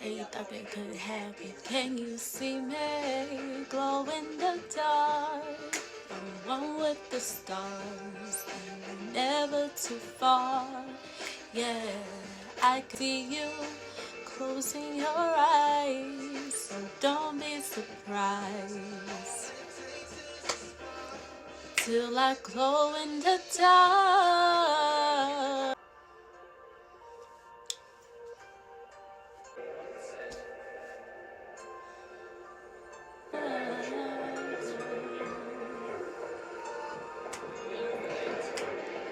And you thought that could happen. Can you see me glow in the dark? The one with the stars, and never too far. Yeah, I can see you closing your eyes, so don't be surprised till I glow in the dark.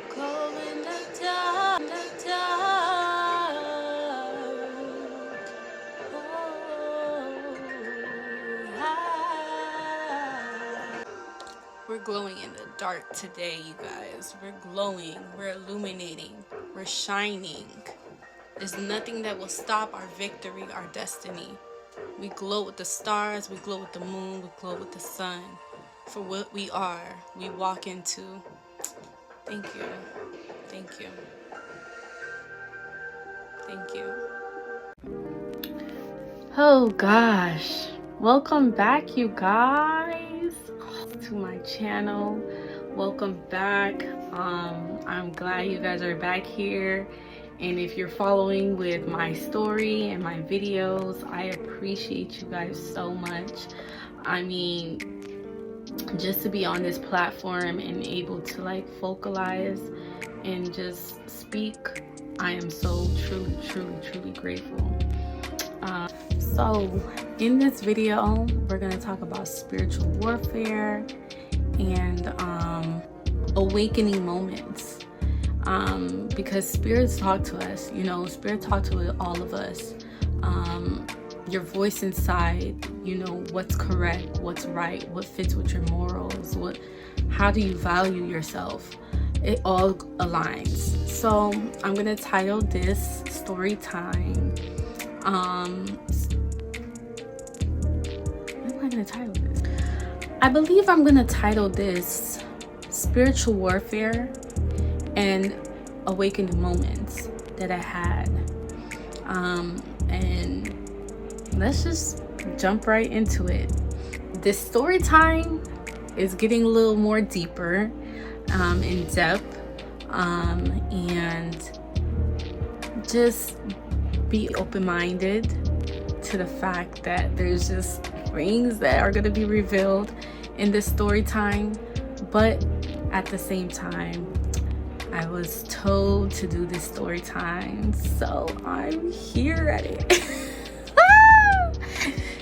Glow in the dark, the dark. We're glowing in the dark today, you guys. We're glowing, we're illuminating, we're shining. There's nothing that will stop our victory, our destiny. We glow with the stars, we glow with the moon, we glow with the sun. For what we are, we walk into. Thank you. Thank you. Thank you. Oh gosh. Welcome back, you guys, to my channel. Welcome back. I'm glad you guys are back here. And if you're following with my story and my videos, I appreciate you guys so much. I mean, just to be on this platform and able to like vocalize and just speak, I am so truly grateful. So in this video, we're going to talk about spiritual warfare and awakening moments. Because spirits talk to us, you know, spirit talk to all of us. Your voice inside, you know, what's correct, what's right, what fits with your morals, how do you value yourself? It all aligns. So I'm gonna title this story time. What am I gonna title this? I believe I'm gonna title this spiritual warfare and awakening moments that I had. And let's just jump right into it. This story time is getting a little more deeper, in depth, and just be open-minded to the fact that there's just things that are going to be revealed in this story time. But at the same time, I was told to do this story time, so I'm here at it.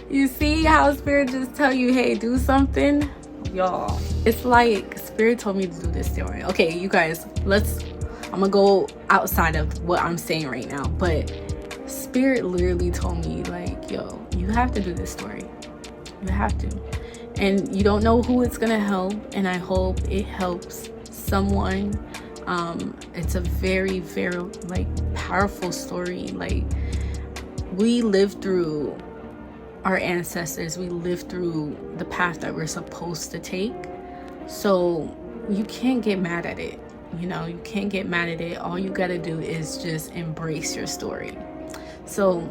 You see how spirit just tell you, hey, do something? Y'all, it's like spirit told me to do this story. Okay, you guys, I'm gonna go outside of what I'm saying right now, but spirit literally told me, like, yo, you have to do this story. You have to. And you don't know who it's gonna help, and I hope it helps someone. It's a very like powerful story. Like, we lived through our ancestors, we lived through the path that we're supposed to take, so you can't get mad at it. You know, you can't get mad at it. All you gotta do is just embrace your story. So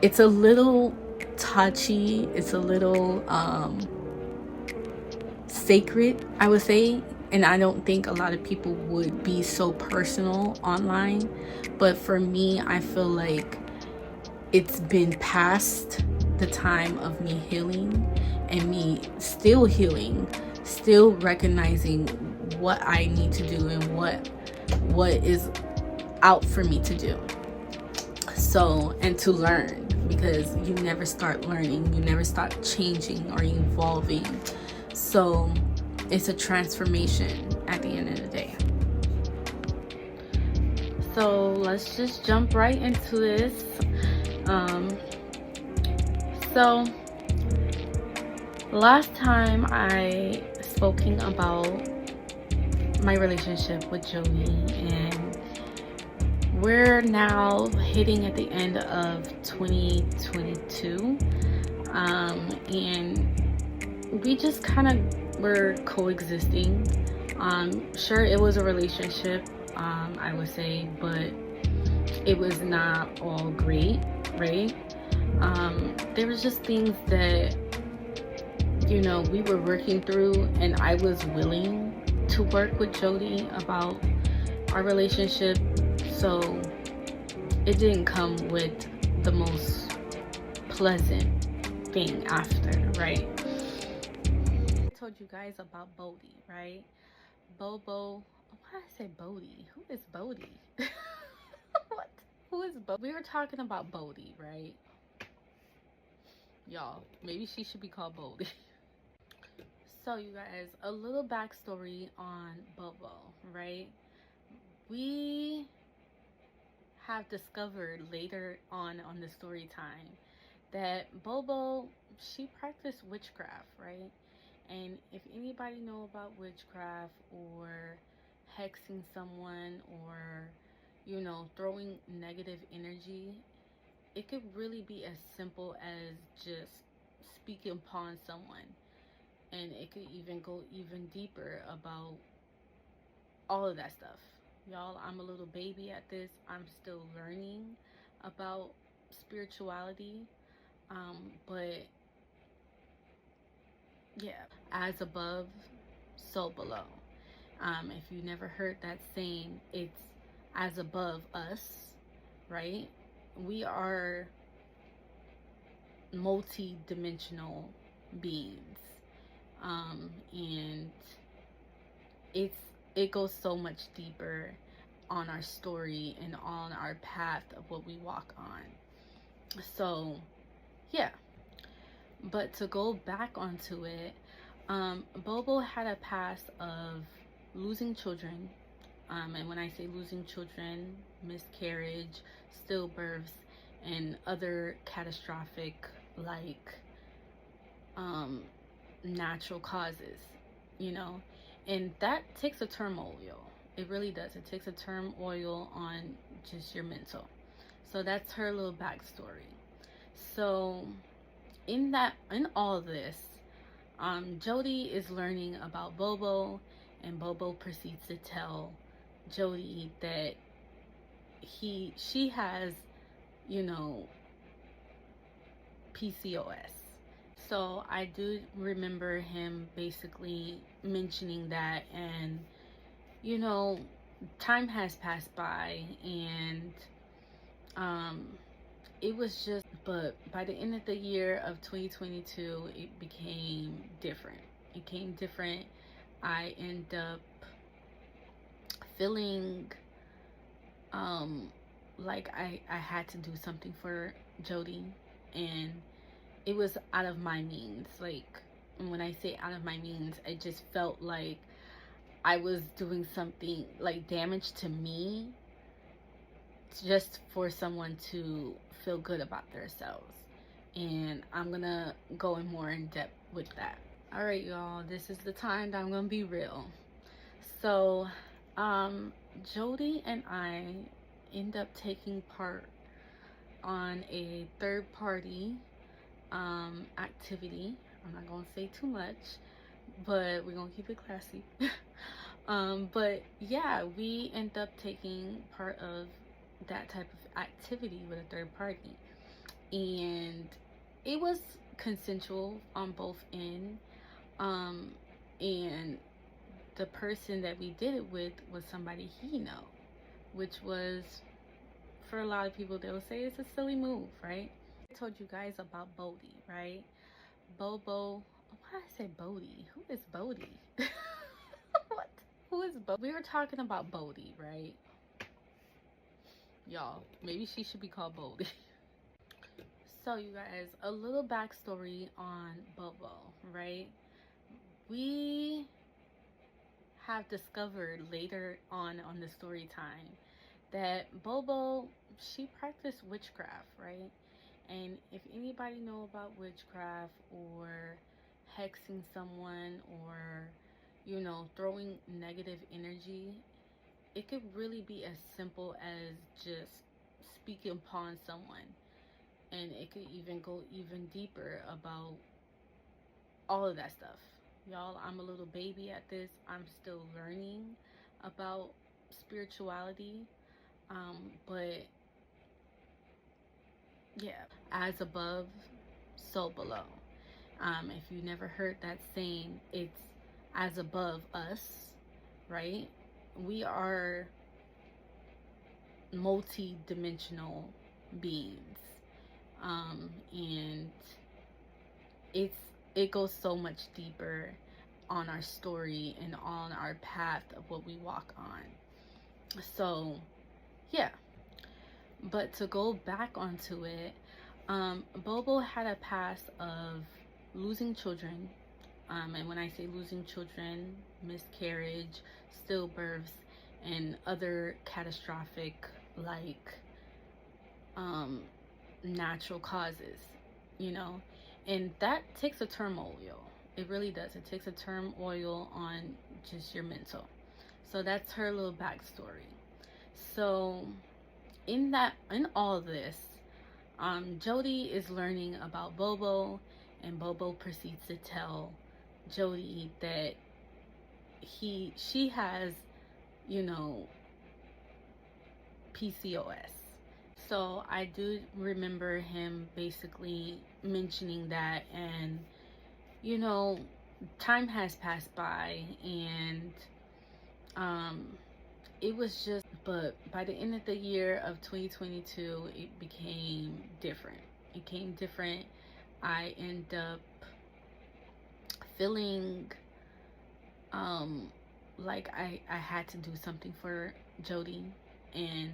it's a little touchy, it's a little sacred, I would say. And I don't think a lot of people would be so personal online. But for me, I feel like it's been past the time of me healing and me still healing, still recognizing what I need to do and what is out for me to do. So, and to learn, because you never start learning, you never start changing or evolving. So it's a transformation at the end of the day. So let's just jump right into this. So last time I spoken about my relationship with Joey, and we're now hitting at the end of 2022, and we just kind of were coexisting. Sure, it was a relationship, I would say, but it was not all great. right? There was just things that, you know, we were working through, and I was willing to work with Jody about our relationship. So it didn't come with the most pleasant thing after, right? I told you guys about Bodhi, right? Bobo. Why did I say Bodhi? Who is Bodhi? What? Who is Bodhi? We were talking about Bodhi, right? Y'all, maybe she should be called Bodhi. So, you guys, a little backstory on Bobo, right? We have discovered later on the story time that Bobo, she practiced witchcraft, right? And if anybody know about witchcraft or hexing someone or, you know, throwing negative energy, it could really be as simple as just speaking upon someone. And it could even go even deeper about all of that stuff. Y'all, I'm a little baby at this. I'm still learning about spirituality. But yeah, as above, so below. If you never heard that saying, it's as above us, right? We are multi-dimensional beings. And it goes so much deeper on our story and on our path of what we walk on. So yeah, but to go back onto it, Bobo had a past of losing children, and when I say losing children, miscarriage, stillbirths, and other catastrophic like natural causes, you know, and that takes a turmoil. It really does. It takes a turmoil on just your mental. So that's her little backstory. So in all of this, Jody is learning about Bobo, and Bobo proceeds to tell Jody that she has, you know, PCOS. So I do remember him basically mentioning that, and you know, time has passed by, and it was just, but by the end of the year of 2022, it became different. It came different. I end up feeling like I had to do something for Jody, and it was out of my means. Like, when I say out of my means, I just felt like I was doing something like damage to me just for someone to feel good about themselves. And I'm gonna go in more in depth with that. All right, y'all, this is the time that I'm gonna be real. So Jody and I end up taking part on a third party activity. I'm not gonna say too much, but we're gonna keep it classy. But yeah, we end up taking part of that type of activity with a third party, and it was consensual on both ends. And the person that we did it with was somebody he know, which was, for a lot of people, they'll say it's a silly move, right? I told you guys about Bodhi, right? Bobo. Why did I say Bodhi? Who is Bodhi? What? Who is Bodhi? We were talking about Bodhi, right? Y'all, maybe she should be called Bodhi. So, you guys, a little backstory on Bobo, right? We have discovered later on the story time that Bobo, she practiced witchcraft, right? And if anybody know about witchcraft or hexing someone or, you know, throwing negative energy, it could really be as simple as just speaking upon someone. And it could even go even deeper about all of that stuff. Y'all, I'm a little baby at this. I'm still learning about spirituality. But Yeah, as above, so below. If you never heard that saying, it's as above us, right? We are multi-dimensional beings, and it's it goes so much deeper on our story and on our path of what we walk on. So yeah, but to go back onto it, Bobo had a past of losing children, and when I say losing children, miscarriage, stillbirths, and other catastrophic, like, natural causes, you know. And that takes a turmoil. It really does. It takes a turmoil on just your mental. So that's her little backstory. So in all of this, Jody is learning about Bobo, and Bobo proceeds to tell Jody that she has, you know, PCOS. So I do remember him basically mentioning that, and you know, time has passed by, and it was just, but by the end of the year of 2022, it became different. It came different. I end up feeling like I had to do something for Jody, and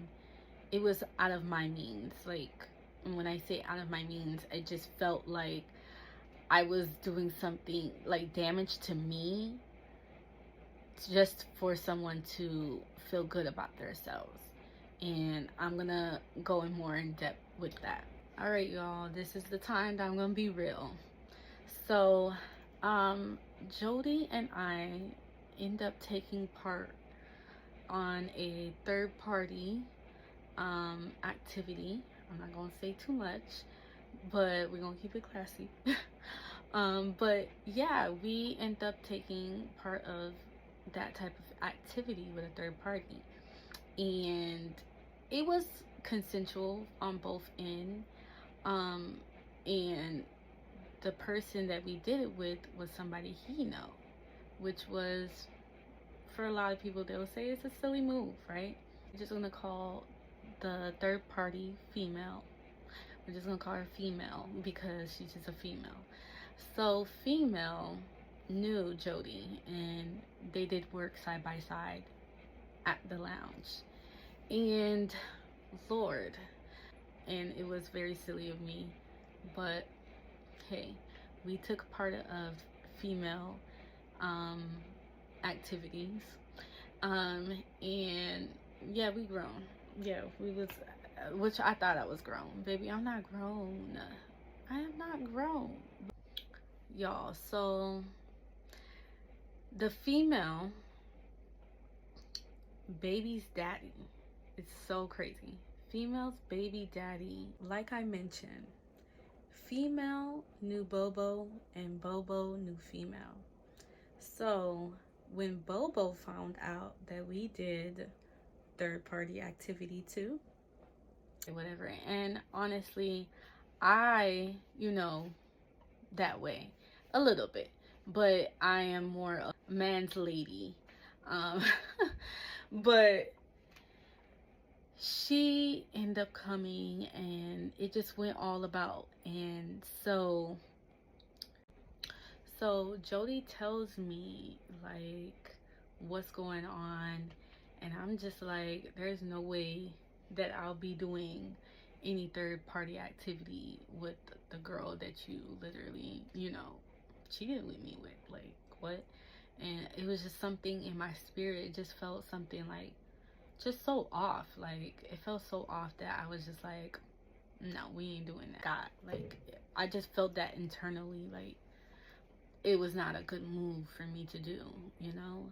it was out of my means. Like, when I say out of my means, I just felt like I was doing something like damage to me just for someone to feel good about themselves. And I'm gonna go in more in depth with that. All right, y'all, this is the time that I'm gonna be real. So Jody and I end up taking part on a third party activity. I'm not gonna say too much, but we're gonna keep it classy. But yeah, we end up taking part of that type of activity with a third party, and it was consensual on both ends. And the person that we did it with was somebody he know, which was, for a lot of people, they'll say it's a silly move, right? We're just gonna call the third party female. We're just gonna call her female because she's just a female. So female knew Jody, and they did work side by side at the lounge. And Lord, and it was very silly of me, but hey, we took part of female activities, and yeah, we grown. Yeah, we was, which I thought I was grown. Baby, I'm not grown. I am not grown, y'all. So the female baby's daddy, it's so crazy. Female's baby daddy, like I mentioned, female knew Bobo and Bobo knew female. So when Bobo found out that we did third party activity too, whatever, and honestly, I, you know, that way a little bit, but I am more a man's lady. But she ended up coming, and it just went all about. And so Jody tells me like what's going on, and I'm just like, there's no way that I'll be doing any third party activity with the girl that you literally, you know, cheated with me with. Like, what? And it was just something in my spirit. It just felt something like just so off. Like, it felt so off that I was just like, no, we ain't doing that. God, like, I just felt that internally, like it was not a good move for me to do, you know.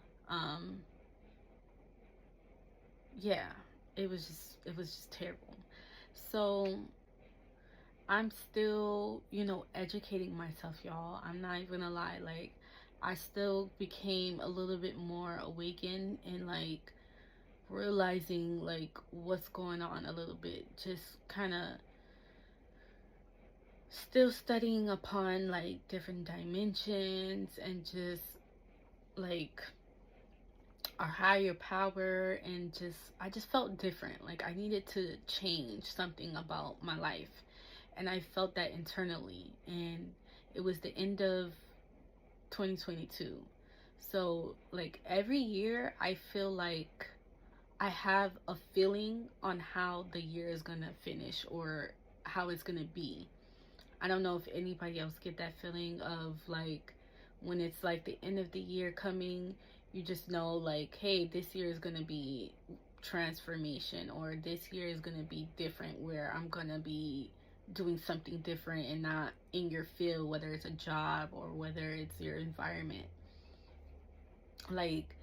Yeah, it was just terrible. So I'm still, you know, educating myself, y'all. I'm not even gonna lie. Like, I still became a little bit more awakened and like realizing like what's going on a little bit. Just kind of still studying upon like different dimensions and just like our higher power, and just I just felt different. Like I needed to change something about my life, and I felt that internally. And it was the end of 2022. So like every year I feel like I have a feeling on how the year is gonna finish or how it's gonna be. I don't know if anybody else get that feeling of like when it's like the end of the year coming, you just know like, hey, this year is gonna be transformation, or this year is gonna be different, where I'm gonna be doing something different and not in your field, whether it's a job or whether it's your environment. Like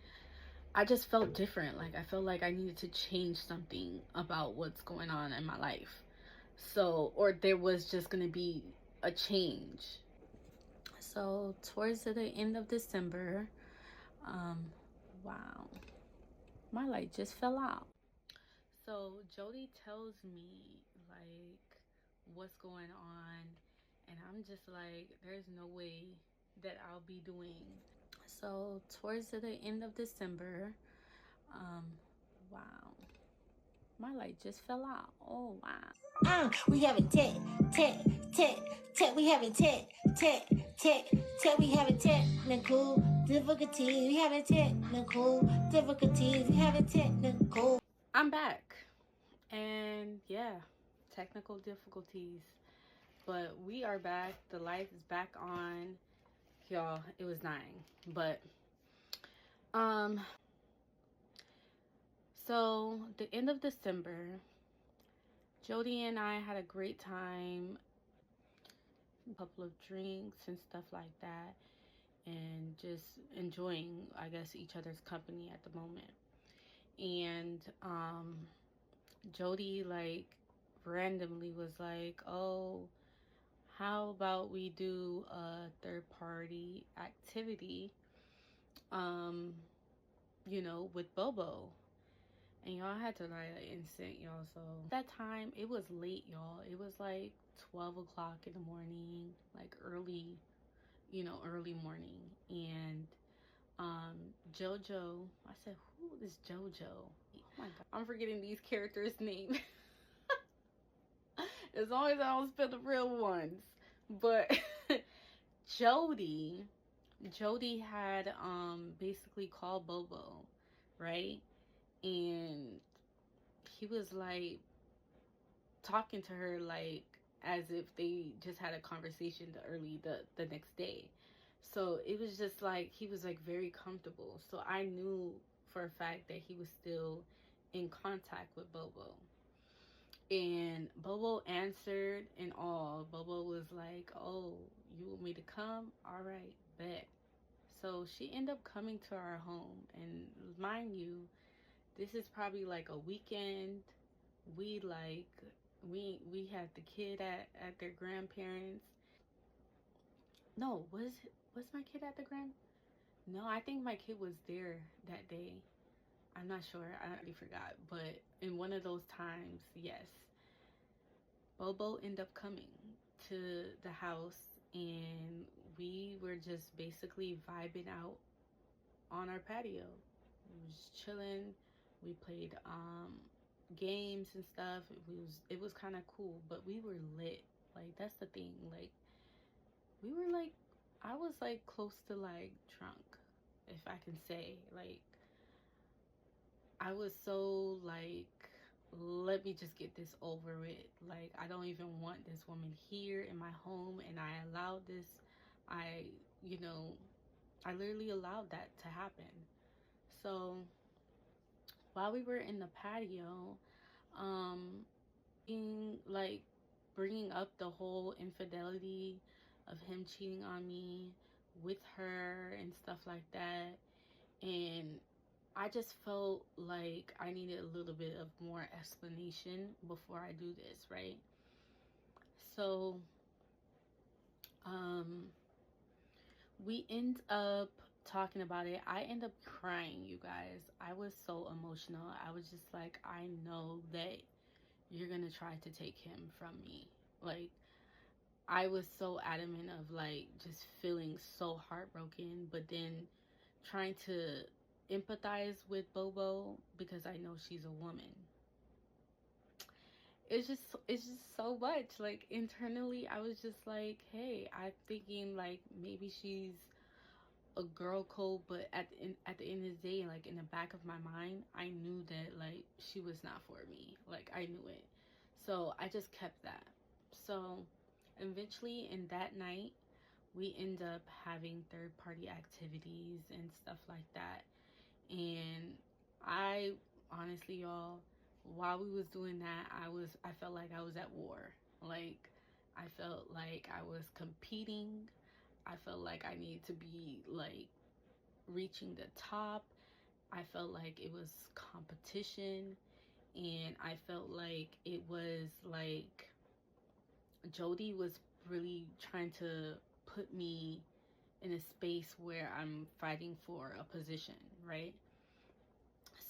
I just felt different. Like I felt like I needed to change something about what's going on in my life. So, or there was just going to be a change. So, towards the end of December, wow, my light just fell out. So, Jody tells me like what's going on, and I'm just like, there's no way that I'll be doing. So, towards the end of December, wow, my light just fell out. Oh wow. We having tech, tech, tech, tech. We having tech, tech, tech, tech. We having technical difficulties. We having technical difficulties. We having technical. I'm back. And yeah, technical difficulties. But we are back. The light is back on. Y'all, it was 9. But so the end of December, Jody and I had a great time, a couple of drinks and stuff like that, and just enjoying, I guess, each other's company at the moment. And Jody like randomly was like, oh, how about we do a third party activity, with Bobo? And y'all had to write an instant, y'all. So at that time, it was late, y'all. It was like 12 o'clock in the morning, like early, early morning. And Jojo, I said, who is Jojo? Oh my God, I'm forgetting these characters' names. As long as I don't spill the real ones. But Jody had basically called Bobo, right? And he was like talking to her like as if they just had a conversation the next day. So it was just like he was like very comfortable. So I knew for a fact that he was still in contact with Bobo. And Bobo answered and all. Bobo was like, oh, you want me to come? All right, bet. So she ended up coming to our home. And mind you, this is probably like a weekend. We like, we had the kid at their grandparents. No, was my kid at the grand? No, I think my kid was there that day. I'm not sure. I already forgot. But in one of those times, yes. Bobo ended up coming to the house, and we were just basically vibing out on our patio. We was chilling. We played games and stuff. It was kind of cool, but we were lit. Like that's the thing. Like we were like I was like close to like drunk, if I can say. Like I was so like, let me just get this over with. Like, I don't even want this woman here in my home, and I allowed this. I, I literally allowed that to happen. So while we were in the patio, um, being like bringing up the whole infidelity of him cheating on me with her and stuff like that, and I just felt like I needed a little bit of more explanation before I do this, right? So, we end up talking about it. I end up crying, you guys. I was so emotional. I was just like, I know that you're gonna try to take him from me. Like, I was so adamant of like just feeling so heartbroken, but then trying to empathize with Bobo because I know she's a woman. It's just so much. Like internally I was just like, hey, I'm thinking like maybe she's a girl code, but at the end of the day, like in the back of my mind, I knew that like she was not for me. Like I knew it. So I just kept that. So eventually in that night, we end up having third party activities and stuff like that. And I honestly, y'all, while we was doing that, I felt like I was at war. Like I felt like I was competing. I felt like I needed to be like reaching the top. I felt like it was competition, and I felt like it was like Jody was really trying to put me in a space where I'm fighting for a position, right?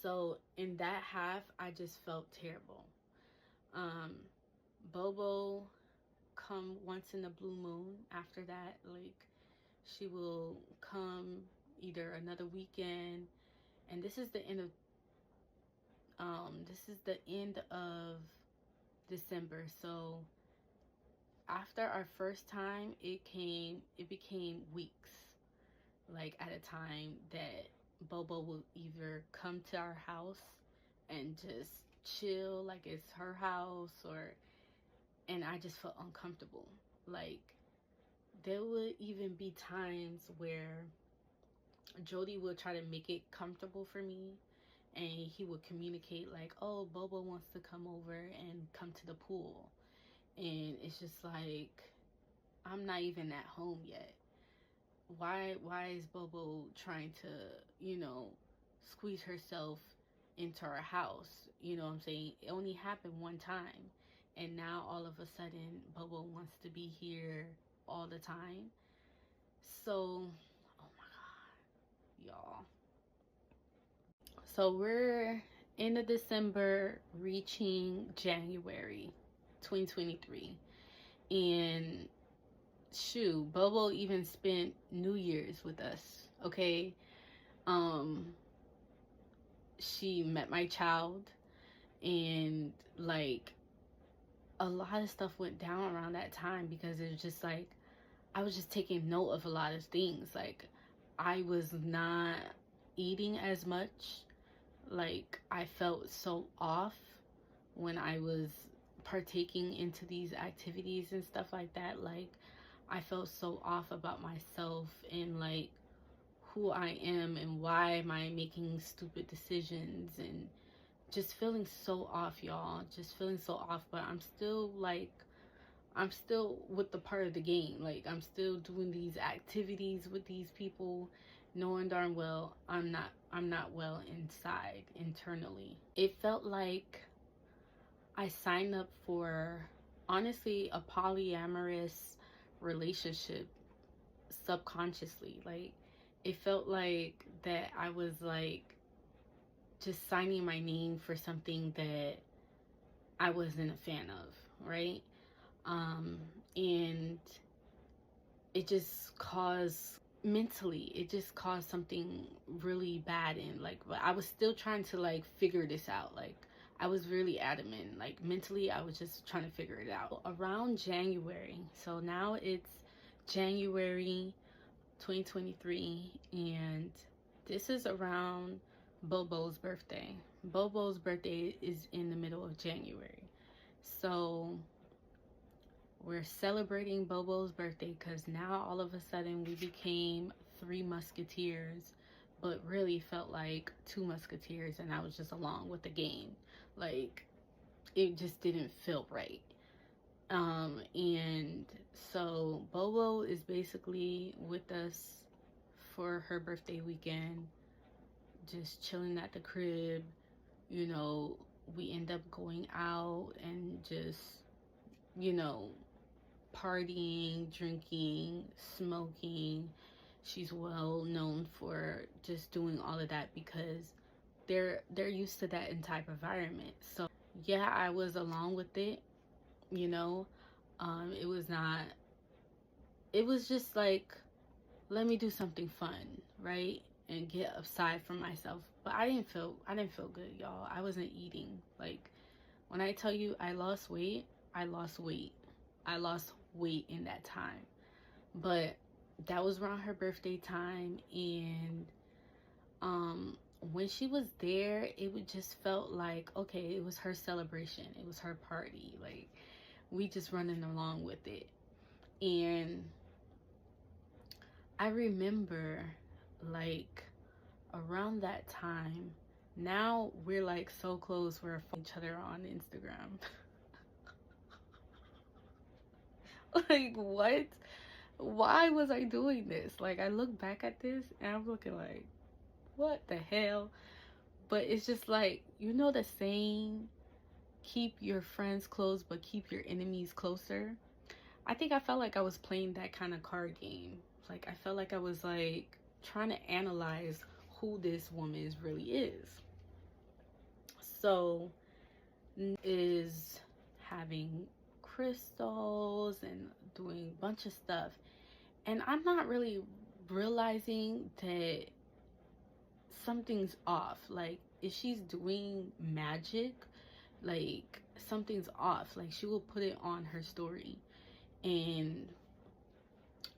So in that half, I just felt terrible. Um, Bobo come once in a blue moon. After that, like she will come either another weekend, and this is the end of December. So after our first time, it became weeks, like at a time that Bobo will either come to our house and just chill like it's her house, or and I just felt uncomfortable. Like there would even be times where Jody would try to make it comfortable for me, and he would communicate like, oh, Bobo wants to come over and come to the pool. And it's just like, I'm not even at home yet. Why is Bobo trying to, squeeze herself into our house? You know what I'm saying? It only happened one time, and now all of a sudden Bobo wants to be here all the time. So, oh my god, y'all. So we're end of December, reaching January 2023. And shoot, Bobo even spent New Year's with us. Okay. Um she met my child, and like a lot of stuff went down around that time because it was just like I was just taking note of a lot of things. Like I was not eating as much. Like I felt so off when I was partaking into these activities and stuff like that. Like I felt so off about myself and like who I am and why am I making stupid decisions, and just feeling so off, y'all. Just feeling so off. But I'm still with the part of the game. Like I'm still doing these activities with these people, knowing darn well I'm not well inside internally. It felt like I signed up for, honestly, a polyamorous relationship subconsciously. Like it felt like that I was like just signing my name for something that I wasn't a fan of, right? And it just caused mentally, it just caused something really bad. And like, but I was still trying to like figure this out. Like I was really adamant, like mentally I was just trying to figure it out around January. So now it's January 2023, and this is around Bobo's birthday. Bobo's birthday is in the middle of January. So we're celebrating Bobo's birthday because now all of a sudden we became three musketeers, but really felt like two musketeers, and I was just along with the game. Like it just didn't feel right. And so Bobo is basically with us for her birthday weekend, just chilling at the crib. We end up going out and just, you know, partying, drinking, smoking. She's well known for just doing all of that because they're used to that in type of environment. So yeah, I was along with it, you know. It was not it was just like, let me do something fun, right? And get aside from myself. But I didn't feel good, y'all. I wasn't eating. Like, when I tell you I lost weight, I lost weight. I lost weight in that time. But that was around her birthday time, and when she was there, it would just felt like, okay, it was her celebration. It was her party. Like, we just running along with it. And I remember, like, around that time, now we're like so close, we're following each other on Instagram. Like, what? Why was I doing this? Like, I look back at this and I'm looking like, what the hell? But it's just like, you know the saying, keep your friends close but keep your enemies closer. I think I felt like I was playing that kind of card game. Like, I felt like I was like trying to analyze who this woman really is. So is having crystals and doing a bunch of stuff, and I'm not really realizing that something's off. Like, if she's doing magic, like, something's off. Like, she will put it on her story, and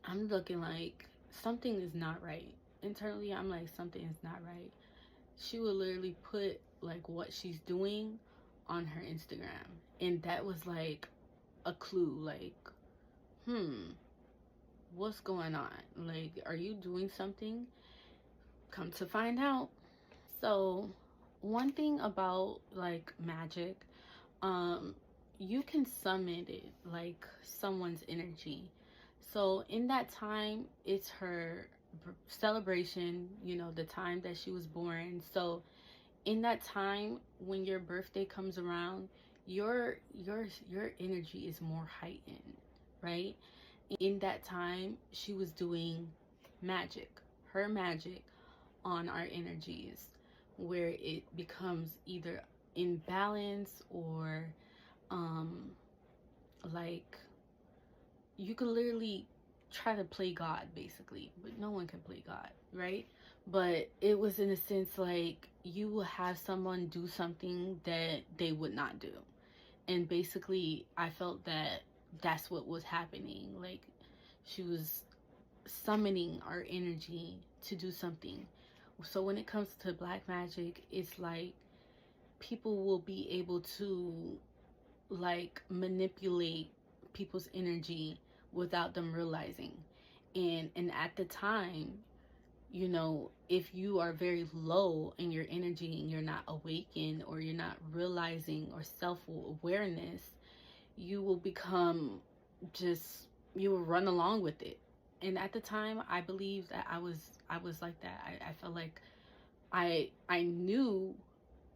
I'm looking like something is not right. Internally, I'm like, something is not right. She would literally put like what she's doing on her Instagram, and that was like a clue. Like, what's going on? Like, are you doing something? Come to find out. So one thing about like magic, you can summon it, like someone's energy. So in that time, it's her celebration, you know, the time that she was born. So in that time, when your birthday comes around, your energy is more heightened, right? In that time, she was doing magic, her magic on our energies, where it becomes either imbalance or like, you could literally try to play God basically, but no one can play God, right? But it was in a sense like you will have someone do something that they would not do. And basically I felt that that's what was happening. Like, she was summoning our energy to do something. So when it comes to black magic, it's like people will be able to like manipulate people's energy without them realizing. And at the time, you know, if you are very low in your energy and you're not awakened, or you're not realizing or self-awareness, you will become just, you will run along with it. And at the time, I believe that I was like that. I felt like I knew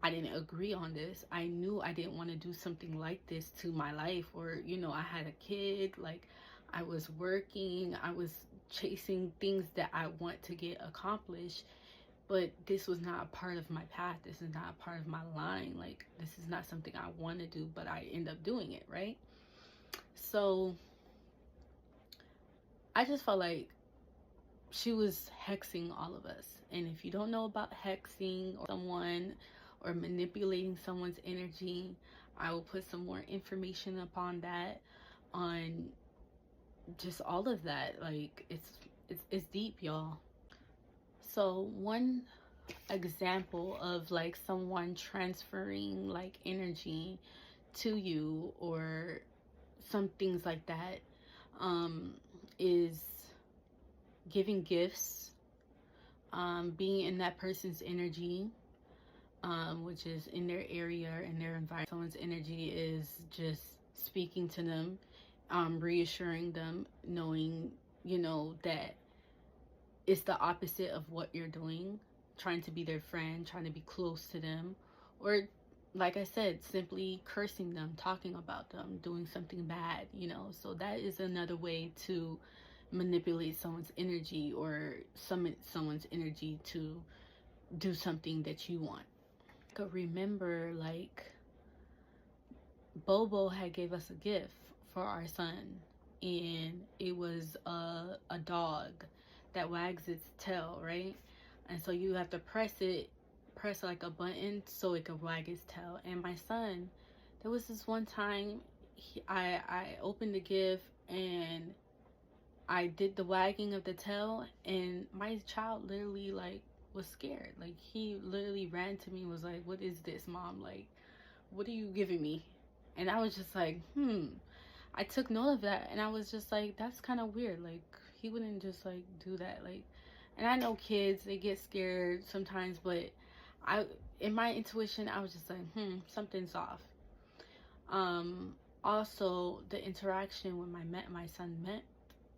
I didn't agree on this. I knew I didn't want to do something like this to my life. Or, you know, I had a kid, like, I was working, I was chasing things that I want to get accomplished, but this was not a part of my path. This is not a part of my line. Like, this is not something I want to do, but I end up doing it, right? So I just felt like she was hexing all of us. And if you don't know about hexing or someone or manipulating someone's energy, I will put some more information upon that, on just all of that. Like, it's deep, y'all. So one example of like someone transferring like energy to you or some things like that, is giving gifts, being in that person's energy, which is in their area, in their environment. Someone's energy is just speaking to them, reassuring them, knowing, you know, that it's the opposite of what you're doing, trying to be their friend, trying to be close to them, or like I said, simply cursing them, talking about them, doing something bad, you know. So that is another way to manipulate someone's energy or summon someone's energy to do something that you want. I could remember, like, Bobo had gave us a gift for our son, and it was a dog that wags its tail, right? And so you have to press like a button so it could wag its tail. And my son, there was this one time I opened the gift and I did the wagging of the tail, and my child literally like was scared. Like he literally ran to me and was like, "What is this, mom? Like, what are you giving me?" And I was just like, I took note of that, and I was just like, that's kind of weird. Like he wouldn't just like do that. Like, and I know kids, they get scared sometimes, but in my intuition, I was just like, something's off. Also the interaction when my son met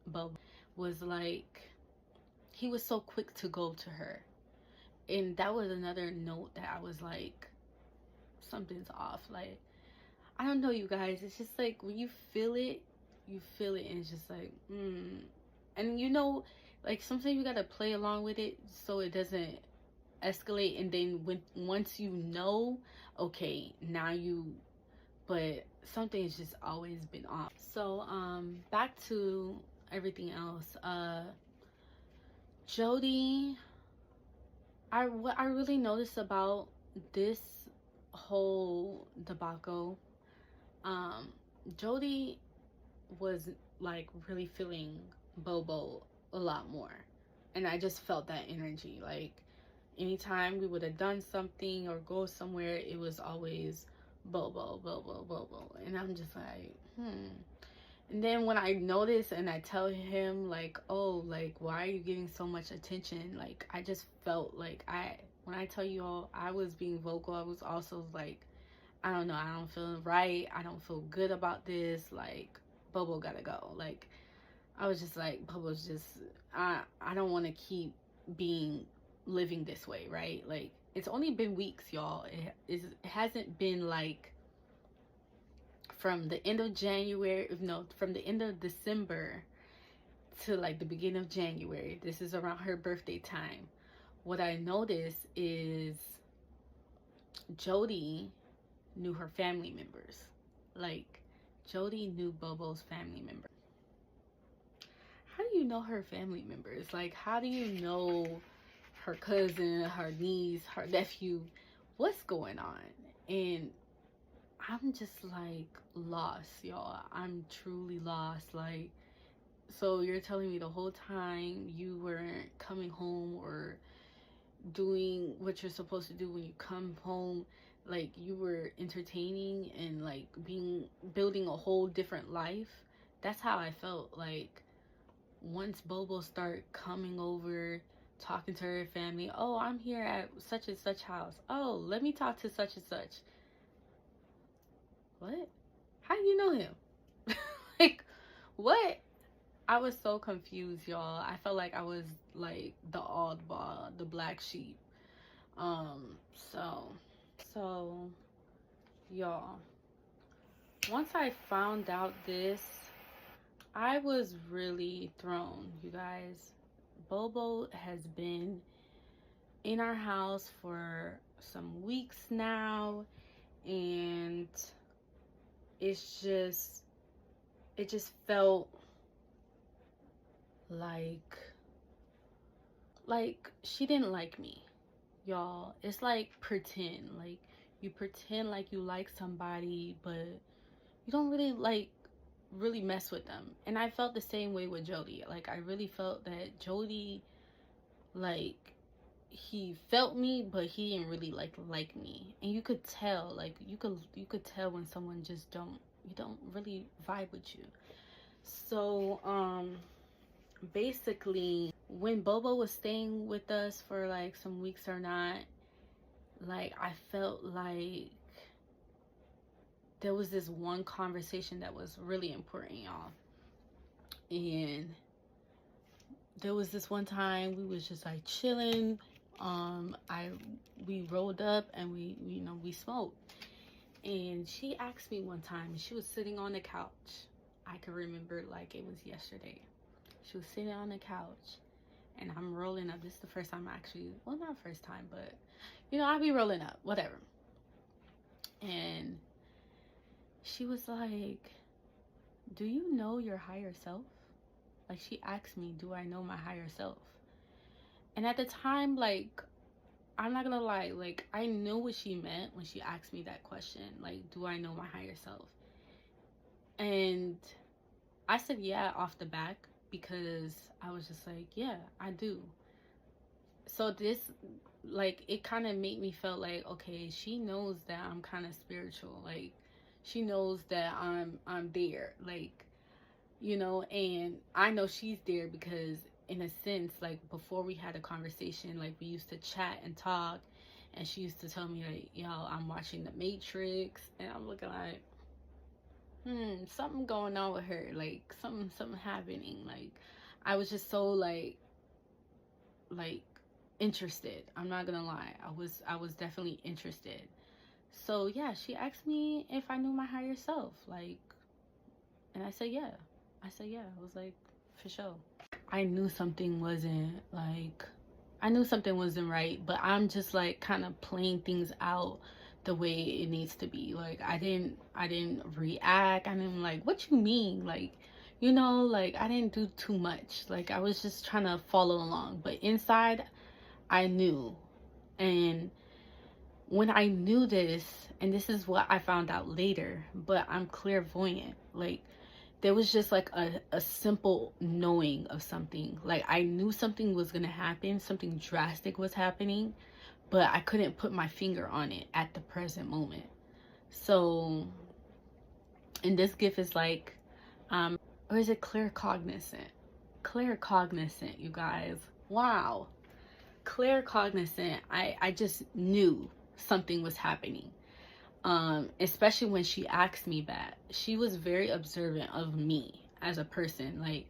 Bub was like, he was so quick to go to her, and that was another note that I was like, something's off. Like, I don't know, you guys, it's just like when you feel it, and it's just like, and you know, like sometimes you gotta play along with it so it doesn't escalate, and then once you know, okay, now you, but something's just always been off. So back to everything else. Jody, what I really noticed about this whole debacle, Jody was like really feeling Bobo a lot more, and I just felt that energy. Like anytime we would have done something or go somewhere, it was always Bobo, and I'm just like, And then when I notice and I tell him like, oh, like, why are you giving so much attention? Like, I just felt like when I tell you all I was being vocal, I was also like, I don't know, I don't feel right. I don't feel good about this. Like, Bobo gotta go. Like, I was just like, Bobo's just, I don't want to keep living this way, right? Like, it's only been weeks, y'all. It hasn't been like from the end of January, no, from the end of December to like the beginning of January. This is around her birthday time. What I noticed is Jody knew her family members. Like, Jody knew Bobo's family members. How do you know her family members? Like, how do you know her cousin, her niece, her nephew? What's going on? And I'm just like lost, y'all. I'm truly lost. Like, so you're telling me the whole time you weren't coming home or doing what you're supposed to do when you come home, like you were entertaining and like building a whole different life? That's how I felt. Like, once Bobo started coming over, talking to her family, oh, I'm here at such and such house, oh, let me talk to such and such. What? How do you know him? Like, what? I was so confused, y'all. I felt like I was like the oddball, the black sheep. So y'all, once I found out this, I was really thrown, you guys. Bobo has been in our house for some weeks now, and it just felt like she didn't like me, y'all. It's like pretend. Like, you pretend like you like somebody, but you don't really mess with them. And I felt the same way with Jody. Like, I really felt that Jody, like, he felt me, but he didn't really like me. And you could tell, like, you could tell when someone just don't really vibe with you. So basically, when Bobo was staying with us for like some weeks or not, like, I felt like there was this one conversation that was really important, y'all. And there was this one time we was just like chilling. We rolled up and we smoked. And she asked me one time, she was sitting on the couch. I can remember like it was yesterday. She was sitting on the couch and I'm rolling up. This is the first time well, not first time, but I'll be rolling up, whatever. And she was like, do you know your higher self? Like, she asked me, do I know my higher self? And at the time, like, I'm not gonna lie, like, I knew what she meant when she asked me that question. Like, do I know my higher self? And I said yeah off the back, because I was just like, yeah, I do. So this, like, it kind of made me feel like, okay, she knows that I'm kind of spiritual. Like, she knows that I'm there. Like, you know, and I know she's there because, in a sense, like, before we had a conversation, like, we used to chat and talk, and she used to tell me, like, yo, I'm watching The Matrix, and I'm looking like, something going on with her, like, something happening. Like, I was just so like interested. I'm not gonna lie, I was definitely interested. So yeah, she asked me if I knew my higher self, like, and I said yeah. I was like, for sure. I knew something wasn't like, I knew something wasn't right, but I'm just like kind of playing things out the way it needs to be. Like, I didn't react. I didn't like, what you mean? Like, you know, like, I didn't do too much. Like, I was just trying to follow along, but inside I knew. And when I knew this, and this is what I found out later, but I'm clairvoyant. Like, there was just like a simple knowing of something. Like, I knew something was gonna happen, something drastic was happening, but I couldn't put my finger on it at the present moment. So, and this gift is like, or is it claircognizant? Claircognizant, you guys. Wow. Claircognizant. I just knew something was happening. Especially when she asked me that. She was very observant of me as a person. Like,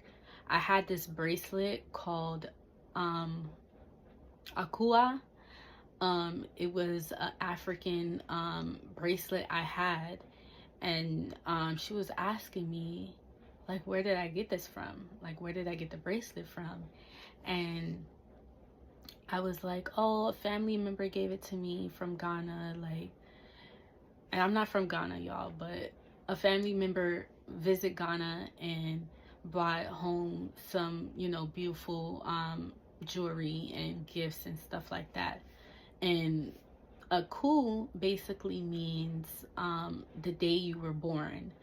I had this bracelet called Akua. It was an African bracelet I had, and she was asking me, like, where did I get this from? Like, where did I get the bracelet from? And I was like, oh, a family member gave it to me from Ghana. Like, and I'm not from Ghana, y'all, but a family member visit Ghana and brought home some, you know, beautiful jewelry and gifts and stuff like that. And Aku basically means the day you were born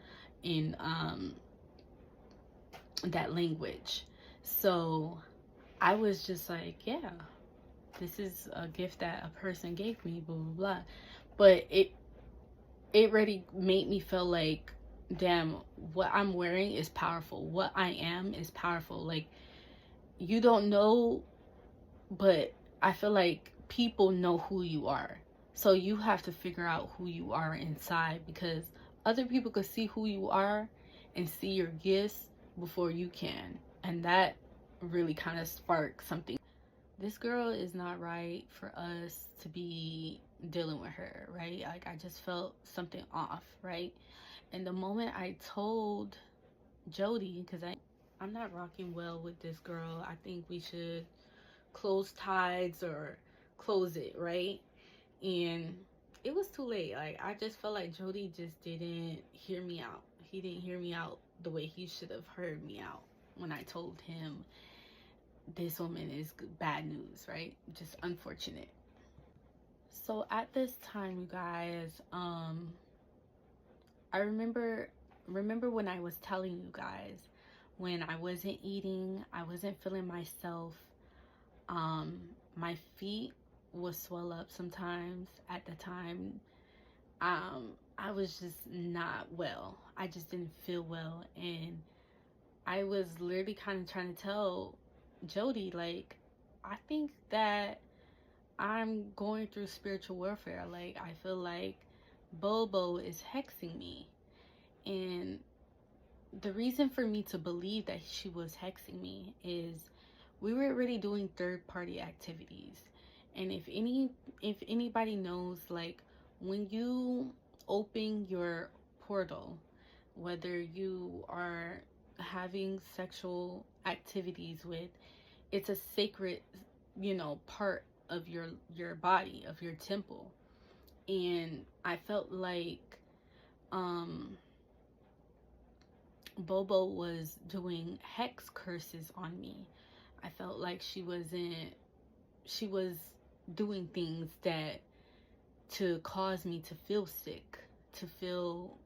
in that language. So I was just like, yeah, this is a gift that a person gave me, blah blah blah. But it really made me feel like, damn, what I'm wearing is powerful. What I am is powerful. Like, you don't know, but I feel like people know who you are. So you have to figure out who you are inside, because other people could see who you are and see your gifts before you can. And that really kind of sparked something. This girl is not right for us to be dealing with her, right? Like, I just felt something off, right? And the moment I told Jody, because I'm not rocking well with this girl, I think we should close ties or close it, right? And it was too late. Like, I just felt like Jody just didn't hear me out. He didn't hear me out the way he should have heard me out when I told him this woman is bad news, right? Just unfortunate. So at this time, you guys, I remember when I was telling you guys, when I wasn't eating, I wasn't feeling myself. My feet would swell up sometimes. At the time, I was just not well. I just didn't feel well, and I was literally kind of trying to tell Jody, like, I think that I'm going through spiritual warfare. Like, I feel like Bobo is hexing me. And the reason for me to believe that she was hexing me is we were already doing third party activities. And if anybody knows, like, when you open your portal, whether you are having sexual activities with, it's a sacred, you know, part of your body, of your temple. And I felt like Bobo was doing hex curses on me. I felt like she was doing things that to cause me to feel sick, to feel,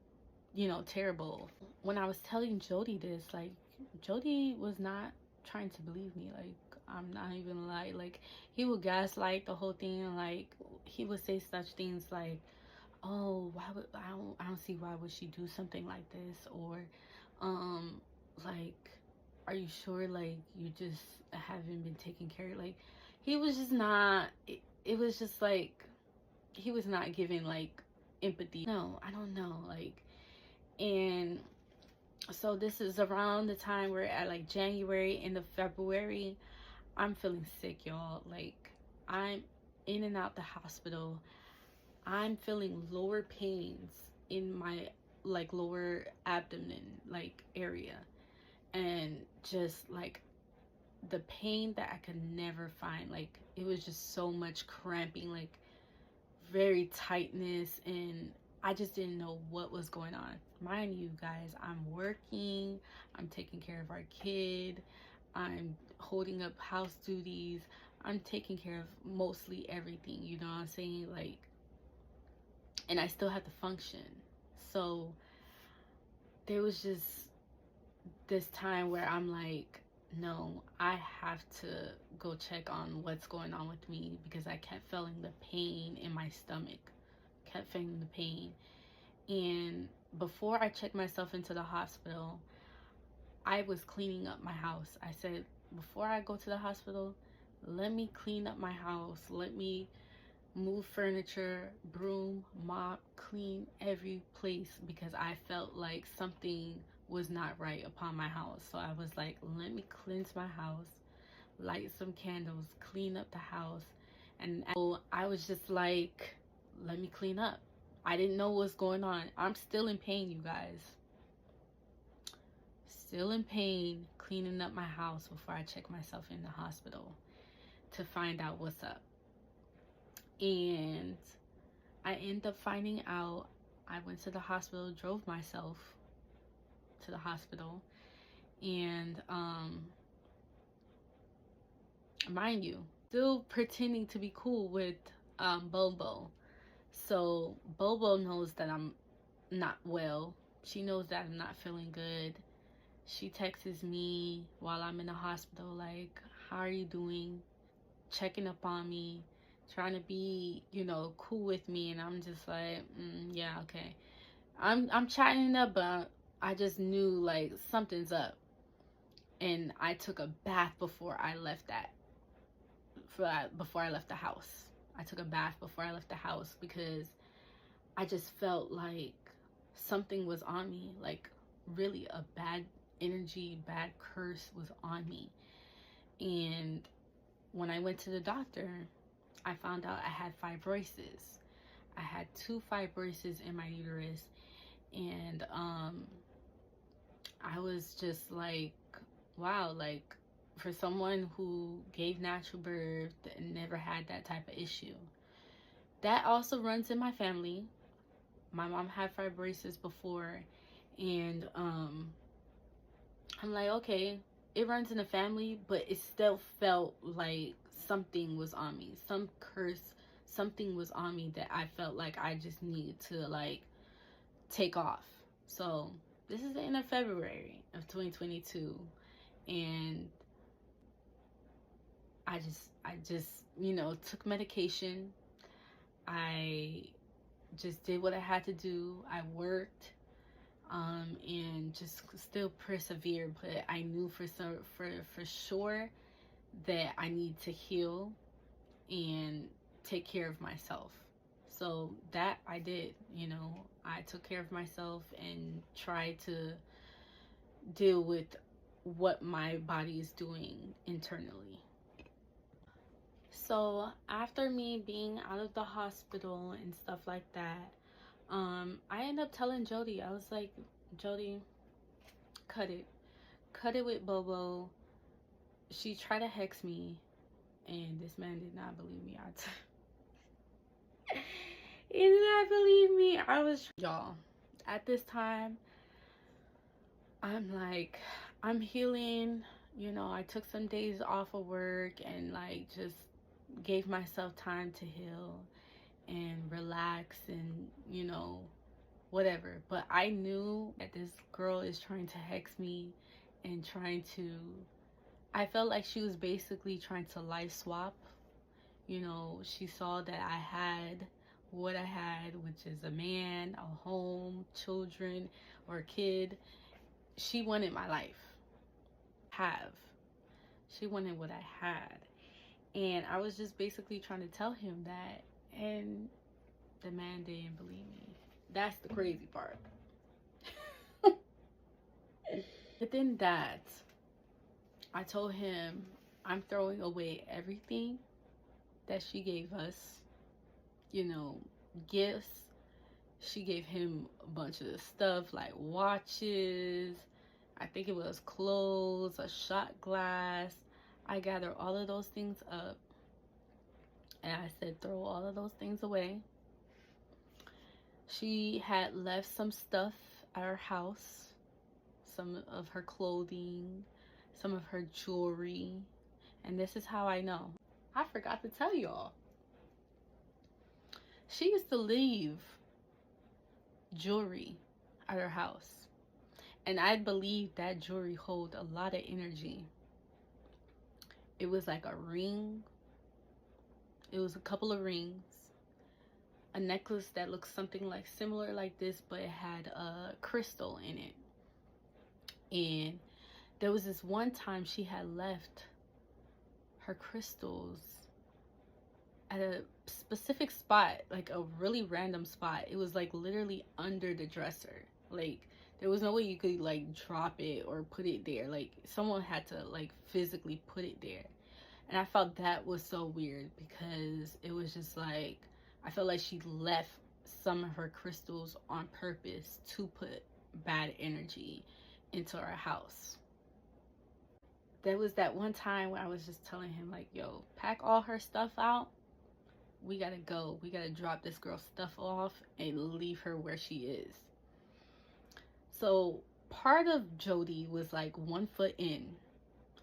terrible. When I was telling Jody this, like, Jody was not trying to believe me. Like, I'm not even like he would gaslight the whole thing. Like, he would say such things like, oh, why would I don't see why would she do something like this, or like, are you sure, like, you just haven't been taken care of? Like, he was just not, it was just like he was not giving like empathy. No, I don't know, like. And so this is around the time we're at, like January, end of February. I'm feeling sick, y'all. Like, I'm in and out the hospital. I'm feeling lower pains in my like lower abdomen like area, and just like the pain that I could never find. Like, it was just so much cramping, like very tightness, and I just didn't know what was going on. Mind you guys, I'm working, I'm taking care of our kid, I'm holding up house duties, I'm taking care of mostly everything, you know what I'm saying? Like, and I still have to function. So there was just this time where I'm like, no, I have to go check on what's going on with me, because I kept feeling the pain in my stomach, kept feeling the pain. And before I checked myself into the hospital, I was cleaning up my house. I said, before I go to the hospital, let me clean up my house, let me move furniture, broom, mop, clean every place, because I felt like something was not right upon my house. So I was like, let me cleanse my house, light some candles, clean up the house. And so I was just like, let me clean up. I didn't know what's going on. I'm still in pain, you guys. Still in pain, cleaning up my house before I check myself in the hospital to find out what's up. And I end up finding out. I went to the hospital, drove myself to the hospital, and mind you, still pretending to be cool with Bobo. So Bobo knows that I'm not well. She knows that I'm not feeling good. She texts me while I'm in the hospital, like, how are you doing? Checking up on me, trying to be, cool with me. And I'm just like, yeah, okay. I'm chatting up, but I just knew like something's up. And I took a bath before I left before I left the house. I took a bath before I left the house, because I just felt like something was on me, like really a bad energy, bad curse was on me. And when I went to the doctor, I found out I had fibrosis. I had 2 fibrosis in my uterus, and I was just like, wow, like, for someone who gave natural birth and never had that type of issue. That also runs in my family. My mom had fibrosis before, and I'm like, okay, it runs in the family, but it still felt like something was on me, some curse, something was on me that I felt like I just needed to like take off. So this is the end of February of 2022, and I just took medication. I just did what I had to do. I worked, and just still persevered. But I knew for sure that I need to heal and take care of myself. So that I did. I took care of myself and tried to deal with what my body is doing internally. So after me being out of the hospital and stuff like that, I ended up telling Jody, I was like, Jody, cut it with Bobo. She tried to hex me, and this man did not believe me. He did not believe me. I was, y'all, at this time, I'm like, I'm healing. You know, I took some days off of work and like just gave myself time to heal and relax and, you know, whatever. But I knew that this girl is trying to hex me and trying to, I felt like she was basically trying to life swap. You know, she saw that I had what I had, which is a man, a home, children, or a kid. She wanted my life. She wanted what I had. And I was just basically trying to tell him that, and the man didn't believe me. That's the crazy part. Within that, I told him I'm throwing away everything that she gave us, you know, gifts. She gave him a bunch of stuff like watches, I think it was clothes, a shot glass. I gathered all of those things up and I said, throw all of those things away. She had left some stuff at her house, some of her clothing, some of her jewelry. And this is how I know. I forgot to tell y'all. She used to leave jewelry at her house. And I believe that jewelry hold a lot of energy. It was like a ring. It was a couple of rings. A necklace that looks something like similar like this, but it had a crystal in it. And there was this one time she had left her crystals at a specific spot, like a really random spot. It was like literally under the dresser. Like there was no way you could like drop it or put it there. Like someone had to like physically put it there. And I felt that was so weird because it was just like, I felt like she left some of her crystals on purpose to put bad energy into our house. There was that one time when I was just telling him like, yo, pack all her stuff out. We gotta go. We gotta drop this girl's stuff off and leave her where she is. So part of Jody was like 1 foot in,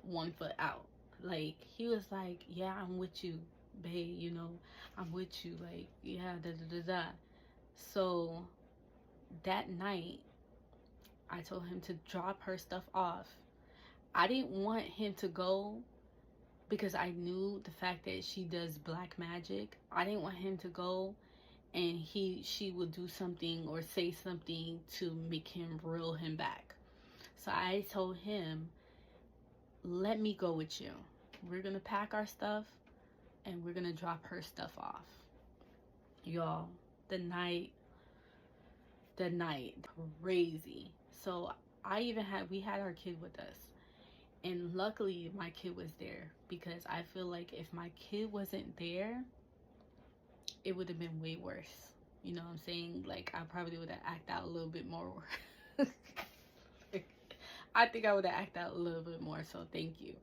1 foot out. Like he was like, yeah, I'm with you, babe, you know, I'm with you, like, yeah, da da da da. So that night I told him to drop her stuff off. I didn't want him to go because I knew the fact that she does black magic. I didn't want him to go and she would do something or say something to make him reel him back. So I told him, let me go with you. We're gonna pack our stuff and we're gonna drop her stuff off. Y'all, the night crazy. So we had our kid with us, and luckily my kid was there, because I feel like if my kid wasn't there, it would have been way worse. You know what I'm saying? Like I probably would have acted out a little bit more. I think I would have acted out a little bit more, so thank you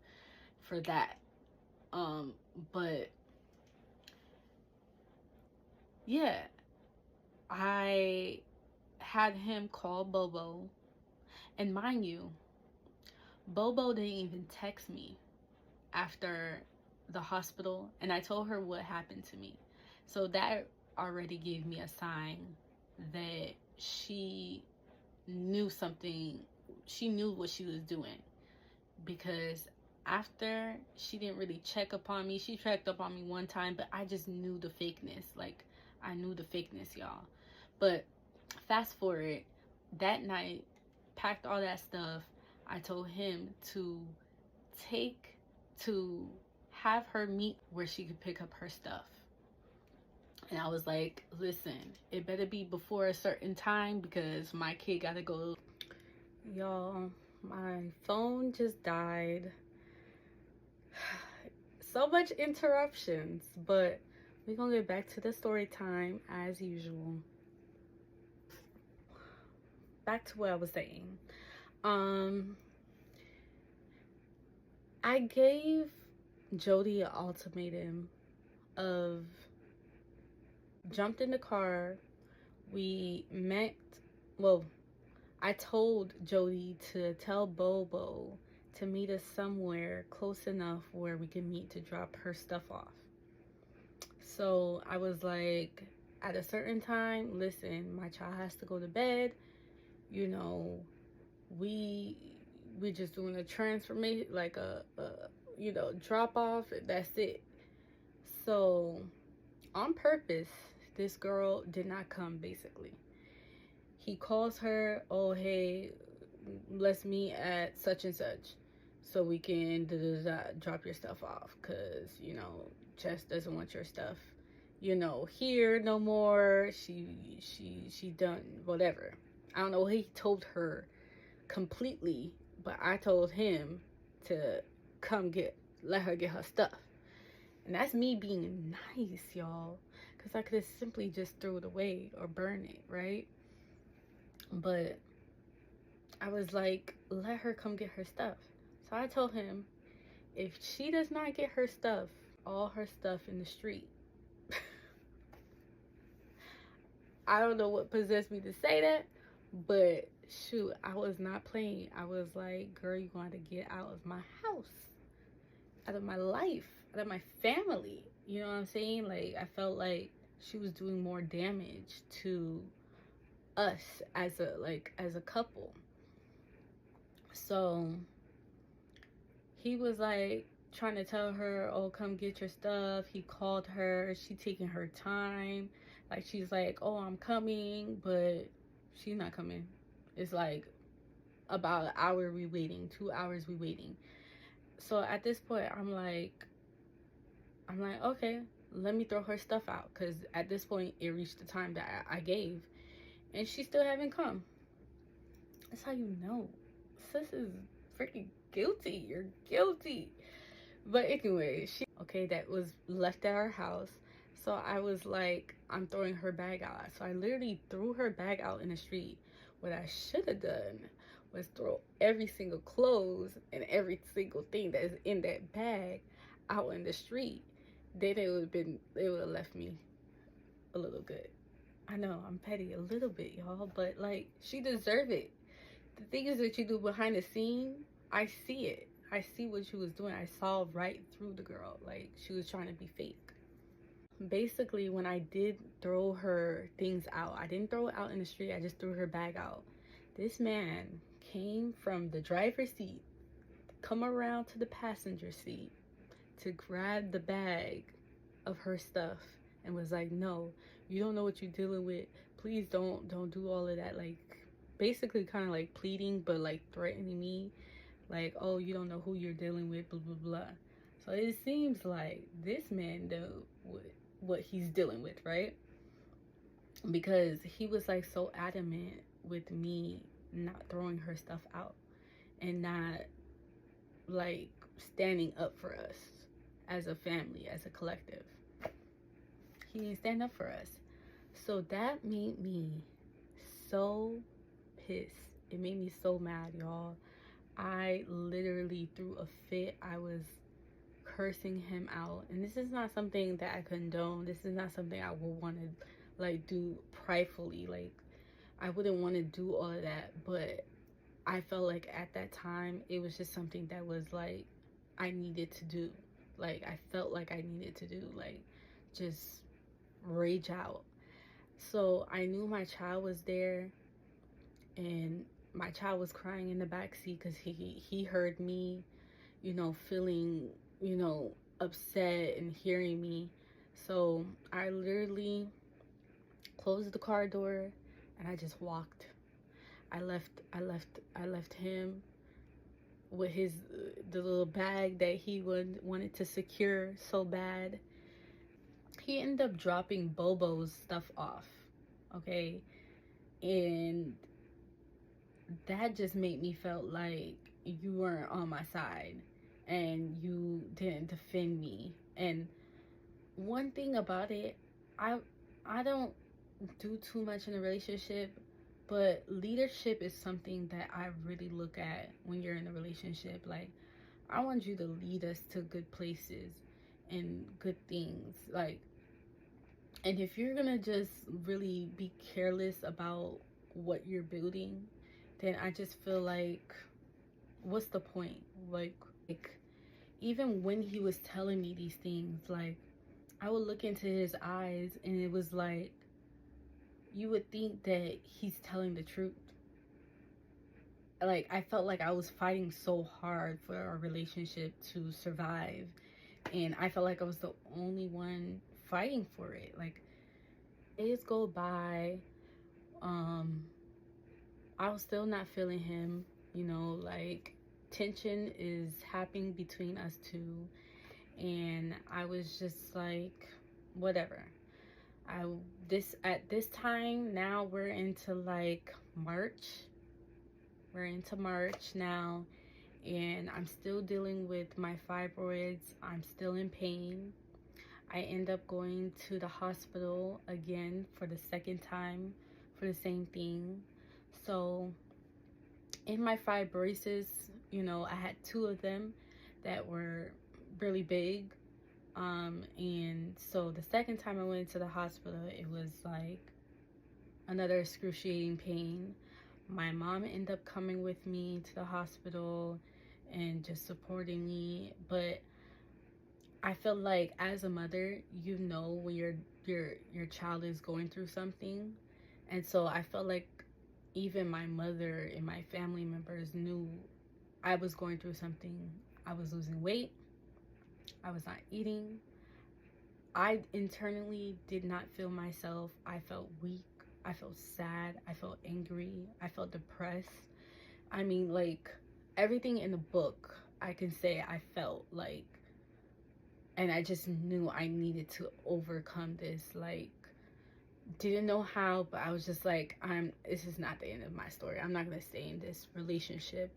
for that. But yeah, I had him call Bobo, and mind you, Bobo didn't even text me after the hospital, and I told her what happened to me. So that already gave me a sign that she knew something. She knew what she was doing, because after, she didn't really check upon me. She checked up on me one time, but I just knew the fakeness. Like I knew the fakeness, y'all. But fast forward, that night, packed all that stuff. I told him to have her meet where she could pick up her stuff. And I was like, listen, it better be before a certain time because my kid gotta go. Y'all, my phone just died. So much interruptions, but we're gonna get back to the story time as usual. Back to what I was saying. I gave Jody an ultimatum of jumped in the car. We met, well, I told Jody to tell Bobo to meet us somewhere close enough where we can meet to drop her stuff off. So I was like, at a certain time, listen, my child has to go to bed. You know, we just doing a transformation, like a drop off. That's it. So on purpose, this girl did not come. Basically, he calls her, oh hey, let's meet at such and such so we can drop your stuff off, because Jess doesn't want your stuff here no more. She done whatever. I don't know what he told her completely, but I told him to let her get her stuff. And that's me being nice, y'all, because I could have simply just threw it away or burn it, right? But I was like, let her come get her stuff. So I told him, if she does not get her stuff, all her stuff in the street. I don't know what possessed me to say that, but shoot, I was not playing. I was like, girl, you going to get out of my house, out of my life, out of my family. You know what I'm saying? Like, I felt like she was doing more damage to us as a couple. So he was like trying to tell her, oh, come get your stuff. He called her. She taking her time. Like, she's like, oh, I'm coming, but she's not coming. It's like about an hour we waiting, 2 hours we waiting. So at this point, I'm like, okay, let me throw her stuff out, because at this point it reached the time that I gave, and she still haven't come. That's how you know sis is freaking guilty. You're guilty. But anyway, that was left at our house. So I was like, I'm throwing her bag out. So I literally threw her bag out in the street. What I should have done was throw every single clothes and every single thing that is in that bag out in the street. Then it would have left me a little good. I know I'm petty a little bit, y'all, but like, she deserved it. The things that you do behind the scene, I see it. I see what she was doing. I saw right through the girl. Like, she was trying to be fake. Basically, when I did throw her things out, I didn't throw it out in the street. I just threw her bag out. This man came from the driver's seat, come around to the passenger seat to grab the bag of her stuff, and was like, no, you don't know what you're dealing with. Please don't do all of that. Like, basically kind of like pleading, but like threatening me. Like, oh, you don't know who you're dealing with, blah, blah, blah. So it seems like this man knows what he's dealing with, right? Because he was like so adamant with me not throwing her stuff out and not like standing up for us as a family, as a collective. He didn't stand up for us. So that made me so pissed. It made me so mad, y'all. I literally threw a fit. I was cursing him out, and this is not something that I condone. This is not something I would want to like do pridefully. Like, I wouldn't want to do all of that, but I felt like at that time it was just something that was like I needed to do. Like, I felt like I needed to do, like, just rage out. So I knew my child was there, and my child was crying in the back seat because he heard me, feeling, upset and hearing me. So I literally closed the car door and I just walked. I left him with the little bag that he wanted to secure so bad. He ended up dropping Bobo's stuff off, okay? And that just made me felt like you weren't on my side and you didn't defend me. And one thing about it, I don't do too much in a relationship, but leadership is something that I really look at when you're in a relationship. Like, I want you to lead us to good places and good things. Like, and if you're gonna just really be careless about what you're building then I just feel like, what's the point? Like even when he was telling me these things, like I would look into his eyes and it was like, you would think that he's telling the truth. Like I felt like I was fighting so hard for our relationship to survive, and I felt like I was the only one fighting for it. Like days go by, I was still not feeling him, you know, like tension is happening between us two, and I was just like, whatever. At this time now, we're into like March. We're into March now, and I'm still dealing with my fibroids. I'm still in pain. I end up going to the hospital again for the second time for the same thing. So in my fibrosis, you know, I had two of them that were really big. And so the second time I went to the hospital, it was like another excruciating pain. My mom ended up coming with me to the hospital and just supporting me. But I feel like as a mother, you know when your child is going through something. And so I felt like even my mother and my family members knew I was going through something. I was losing weight. I was not eating. I internally did not feel myself. I felt weak. I felt sad. I felt angry. I felt depressed. I mean, like everything in the book, I can say I felt like, and I just knew I needed to overcome this. Like, didn't know how, but I was just like, this is not the end of my story. I'm not going to stay in this relationship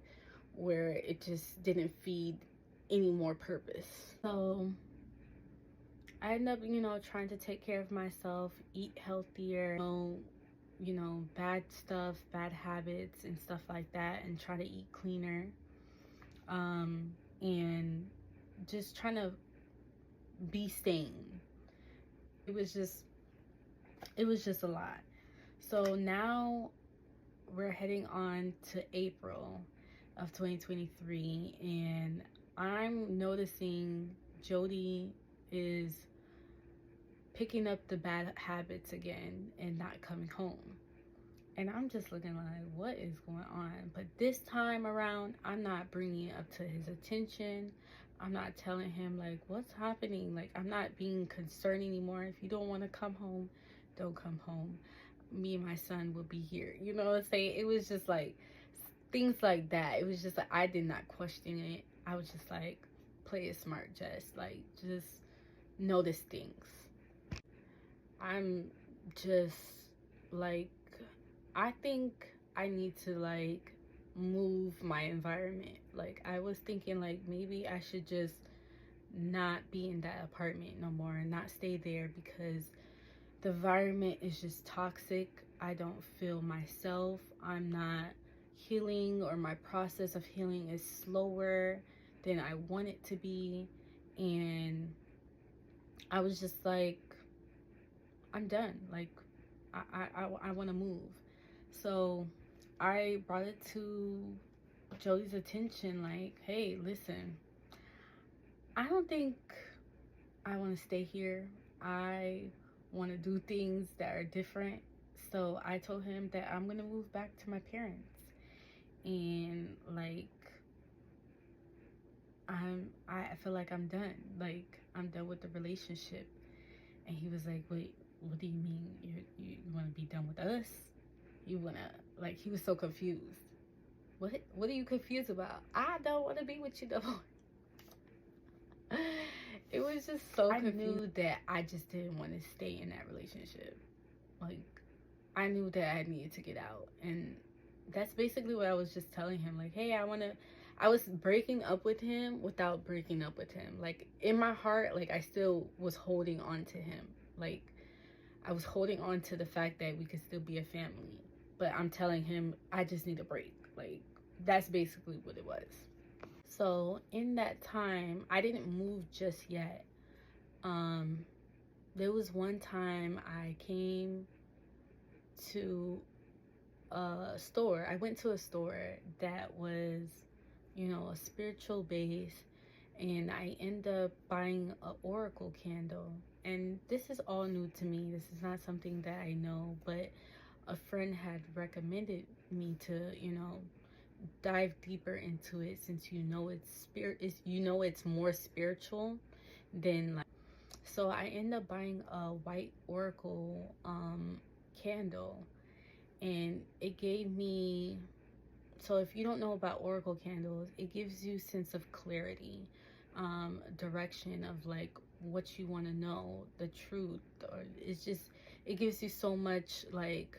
where it just didn't feed any more purpose. So I ended up, you know, trying to take care of myself, eat healthier, you know, bad stuff, bad habits and stuff like that, and try to eat cleaner. And just trying to be sane. It was just a lot. So now we're heading on to April of 2023, and I'm noticing Jody is picking up the bad habits again and not coming home. And I'm just looking like, what is going on? But this time around, I'm not bringing it up to his attention. I'm not telling him like, what's happening? Like, I'm not being concerned anymore. If you don't want to come home, don't come home. Me and my son will be here. You know what I'm saying? It was just like things like that. It was just like, I did not question it. I was just like, play it smart, Jess. Like, just notice things. I'm just like, I think I need to like move my environment. Like I was thinking like maybe I should just not be in that apartment no more and not stay there because the environment is just toxic. I don't feel myself. I'm not healing, or my process of healing is slower than I want it to be. And I was just like, I'm done. Like I want to move. So I brought it to Jody's attention, like, hey, listen, I don't think I want to stay here. I want to do things that are different. So I told him that I'm going to move back to my parents. And like, I feel like I'm done. Like, I'm done with the relationship. And he was like, wait, what do you mean? You want to be done with us? You want to, like, he was so confused. What are you confused about? I don't want to be with you no more. It was just so confused. I knew that I just didn't want to stay in that relationship. Like, I knew that I needed to get out. And that's basically what I was just telling him. Like, hey, I was breaking up with him without breaking up with him. Like, in my heart, like, I still was holding on to him. Like, I was holding on to the fact that we could still be a family. But I'm telling him, I just need a break. Like, that's basically what it was. So in that time, I didn't move just yet. There was one time I came to a store. I went to a store that was, you know, a spiritual base, and I end up buying a oracle candle. And this is all new to me. This is not something that I know, but a friend had recommended me to, you know, dive deeper into it, since you know it's it's more spiritual than like. So I end up buying a white oracle candle, and it gave me, so if you don't know about oracle candles, it gives you sense of clarity, direction of like what you want to know, the truth, or it's just, it gives you so much like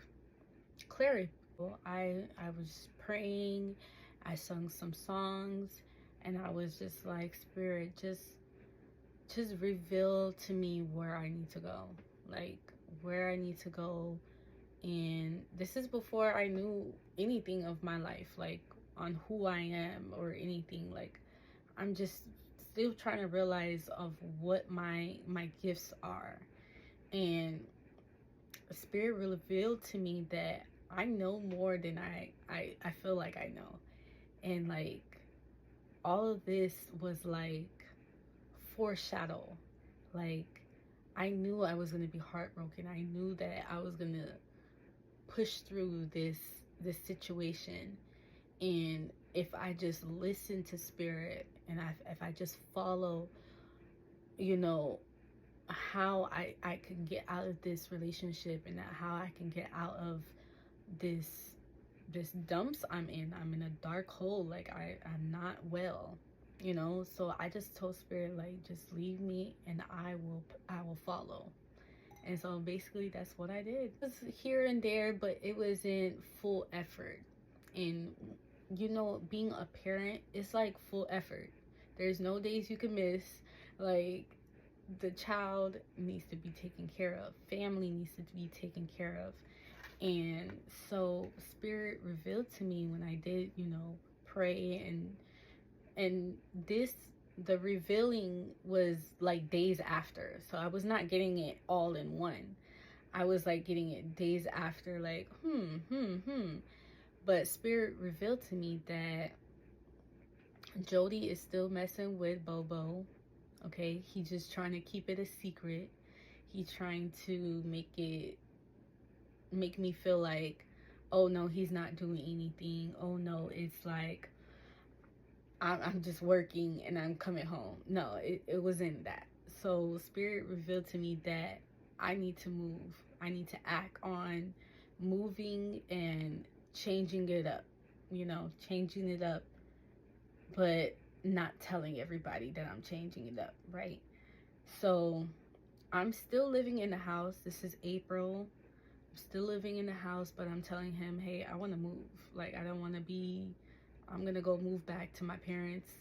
clarity. I was praying, I sung some songs, and I was just like, Spirit, just reveal to me where I need to go, like where I need to go. And this is before I knew anything of my life, like on who I am or anything. Like I'm just still trying to realize of what my gifts are. And Spirit revealed to me that I know more than I feel like I know. And like all of this was like foreshadow. Like I knew I was going to be heartbroken. I knew that I was going to push through this situation, and if I just listen to Spirit, and if I just follow, you know, how I can get out of this relationship, and how I can get out of this dumps I'm in. I'm in a dark hole. Like I'm not well, you know. So I just told Spirit, like, just leave me and I will follow. And so basically that's what I did. It was here and there, but it wasn't full effort. And you know, being a parent, it's like full effort. There's no days you can miss. Like the child needs to be taken care of. Family needs to be taken care of. And so Spirit revealed to me when I did, you know, pray, and the revealing was like days after. So I was not getting it all in one. I was like getting it days after, like, But Spirit revealed to me that Jody is still messing with Bobo. Okay, he's just trying to keep it a secret. He's trying to make me feel like, oh no, he's not doing anything. Oh no, it's like I'm just working and I'm coming home. No, it wasn't that. So Spirit revealed to me that I need to move. I need to act on moving and changing it up, you know, changing it up, but not telling everybody that I'm changing it up, right? So I'm still living in the house. This is April. I'm still living in the house, but I'm telling him, hey, I want to move. Like, I don't want to be, I'm going to go move back to my parents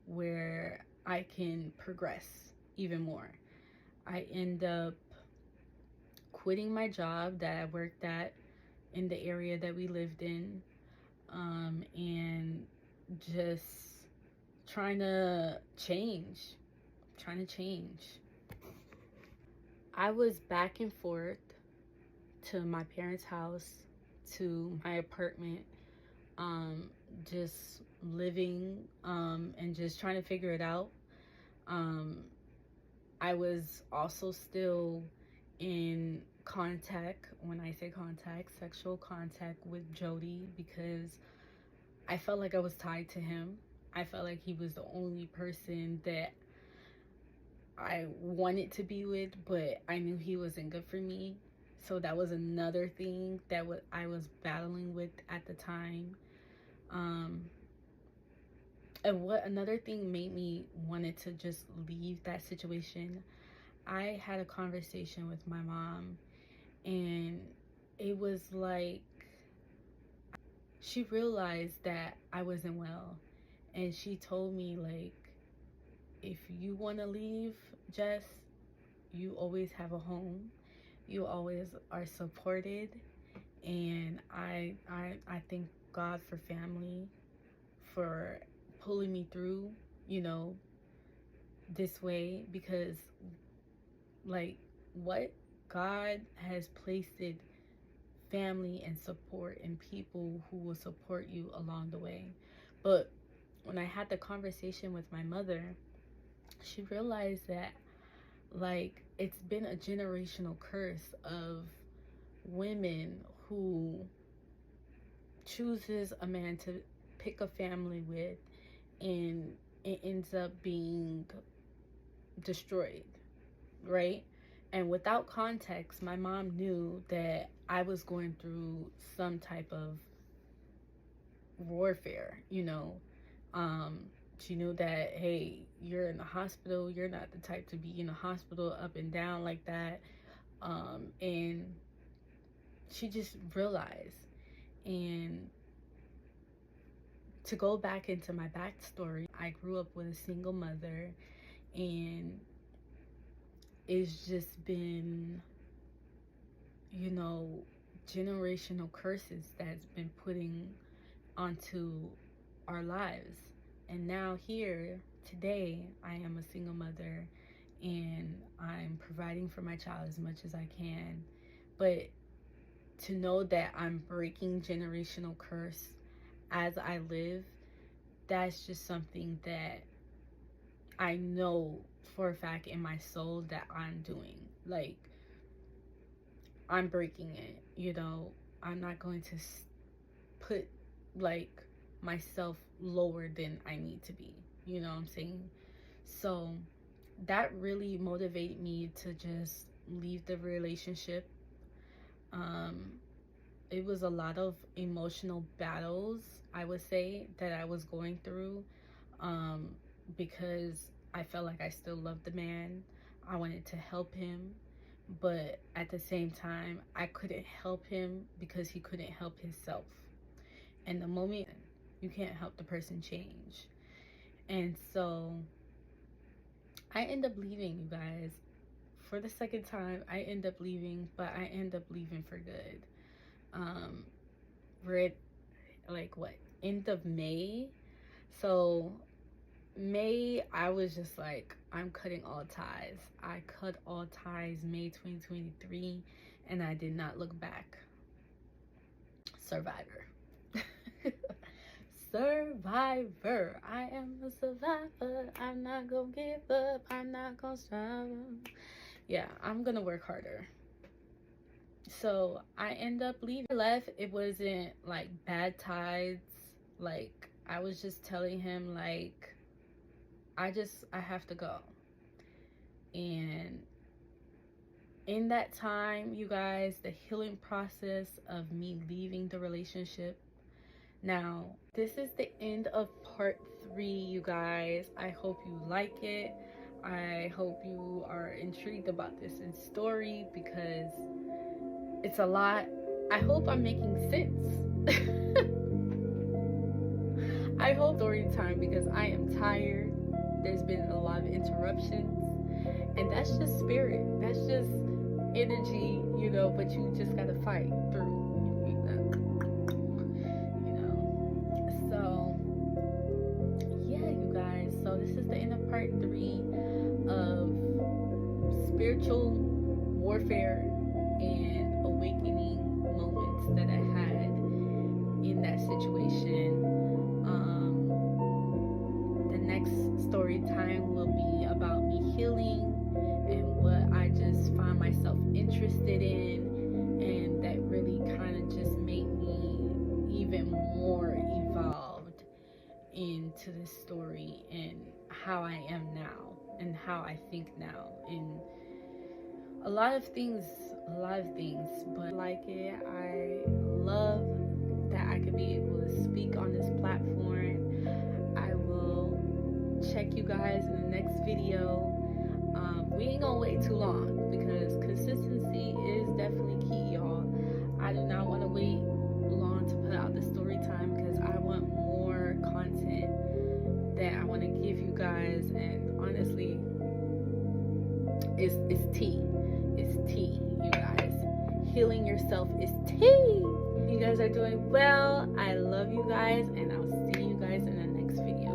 where I can progress even more. I end up quitting my job that I worked at in the area that we lived in, and just trying to change. I was back and forth to my parents' house, to my apartment, just living, and just trying to figure it out. I was also still in contact, when I say contact, sexual contact with Jody, because I felt like I was tied to him. I felt like he was the only person that I wanted to be with, but I knew he wasn't good for me. So that was another thing that I was battling with at the time. And what another thing made me wanted to just leave that situation, I had a conversation with my mom, and it was like she realized that I wasn't well, and she told me, like, if you want to leave, Jess, you always have a home. You always are supported, and I thank God for family, for pulling me through, you know, this way, because like what God has placed it family and support and people who will support you along the way. But when I had the conversation with my mother, she realized that like it's been a generational curse of women who chooses a man to pick a family with, and it ends up being destroyed, right? And without context, my mom knew that I was going through some type of warfare, you know. She knew that, hey, you're in the hospital, you're not the type to be in the hospital up and down like that. And she just realized. And to go back into my backstory, I grew up with a single mother, and it's just been, you know, generational curses that's been putting onto our lives. And now here today, I am a single mother, and I'm providing for my child as much as I can. But to know that I'm breaking generational curse as I live, that's just something that I know for a fact in my soul that I'm doing. Like, I'm breaking it, you know. I'm not going to put like myself lower than I need to be, you know what I'm saying? So that really motivated me to just leave the relationship. It was a lot of emotional battles, I would say, that I was going through, because I felt like I still loved the man. I wanted to help him, but at the same time, I couldn't help him because he couldn't help himself. And the moment you can't help the person change. And so I end up leaving, you guys. For the second time, I end up leaving, but I end up leaving for good. We're at like what, end of May. So May, I was just like, I'm cutting all ties. I cut all ties May 2023, and I did not look back. Survivor. Survivor. I am a survivor. I'm not gonna give up. I'm not gonna stop. Yeah, I'm gonna work harder. So I end up leaving. Left, it wasn't like bad tides. Like, I was just telling him like, I have to go. And in that time, you guys, the healing process of me leaving the relationship. Now, this is the end of part 3, you guys. I hope you like it. I hope you are intrigued about this story because it's a lot. I hope I'm making sense. I hope story time, because I am tired. There's been a lot of interruptions, and that's just spirit. That's just energy, you know, but you just gotta fight through, you know. So yeah, you guys, so this is the end of part 3 of spiritual warfare and awakening moments that I had in that situation. The next story time will be about me healing and what I just find myself interested in, and that really kind of just made me even more evolved into this story and how I am now and how I think now, and a lot of things, but like it, I love that I could be able to speak on this platform. I will check you guys in the next video. We ain't gonna wait too long because consistency is definitely key, y'all. I do not want to wait long to put out the story time because I want more content that I want to give you guys, and honestly, it's tea. It's tea, you guys. Healing yourself is tea. You guys are doing well. I love you guys, and I'll see you guys in the next video.